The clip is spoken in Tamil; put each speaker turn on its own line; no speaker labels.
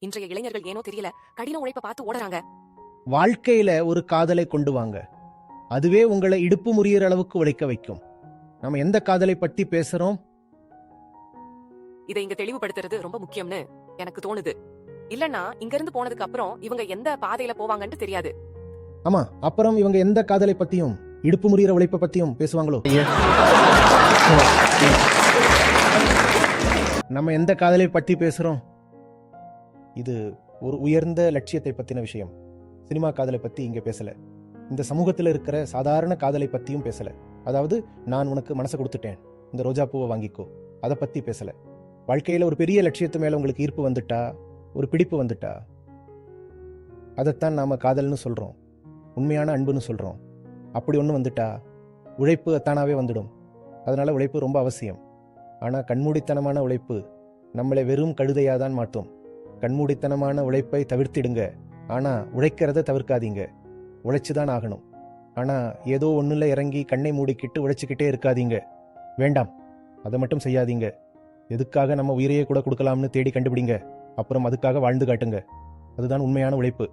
இன்றைய இளைஞர்கள் ஏனோ தெரியல கடின உழைப்ப பார்த்து ஓடுறாங்க.
வாழ்க்கையில ஒரு காதலை கொண்டு வாங்க. அதுவே உங்களை இடுப்பு முறியிற அளவுக்கு உழைக்க வைக்கும். நம்ம எந்த காதலை பத்தி பேசுறோம்?
இதை இங்க தெளிவுபடுத்துறது ரொம்ப முக்கியம்னு எனக்கு தோணுது. இல்லன்னா இங்க இருந்து போனதுக்கு அப்புறம் இவங்க எந்த பாதையில போவாங்கன்னு தெரியாது.
ஆமா, அப்புறம் இவங்க எந்த காதலை பத்தியும் இடுப்பு முறியிற உழைப்ப பத்தியும் பேசுவாங்களோ? நம்ம எந்த காதலை பத்தி பேசுறோம்? இது ஒரு உயர்ந்த லட்சியத்தை பத்தின விஷயம். சினிமா காதலை பத்தி இங்க பேசல. இந்த சமூகத்தில் இருக்கிற சாதாரண காதலை பத்தியும் பேசல. அதாவது, நான் உனக்கு மனசை கொடுத்துட்டேன், இந்த ரோஜா பூவை வாங்கிக்கோ, அதை பத்தி பேசல. வாழ்க்கையில ஒரு பெரிய லட்சியத்து மேல உங்களுக்கு ஈர்ப்பு வந்துட்டா, ஒரு பிடிப்பு வந்துட்டா, அதைத்தான் நாம காதல்னு சொல்றோம், உண்மையான அன்புன்னு சொல்றோம். அப்படி ஒன்று வந்துட்டா உழைப்பு தானாவே வந்துடும். அதனால உழைப்பு ரொம்ப அவசியம். ஆனா கண்மூடித்தனமான உழைப்பு நம்மளை வெறும் கழுதையாக தான் மாட்டும். கண்மூடித்தனமான உழைப்பை தவிர்த்திடுங்க. ஆனா உழைக்கிறத தவிர்க்காதீங்க. உழைச்சுதான் ஆகணும். ஆனா ஏதோ ஒண்ணுல இறங்கி கண்ணை மூடிக்கிட்டு உழைச்சிக்கிட்டே இருக்காதீங்க. வேண்டாம், அதை மட்டும் செய்யாதீங்க. எதுக்காக நம்ம உயிரையே கூட கொடுக்கலாம்னு தேடி கண்டுபிடிங்க. அப்புறம் அதுக்காக வாழ்ந்து காட்டுங்க. அதுதான் உண்மையான உழைப்பு.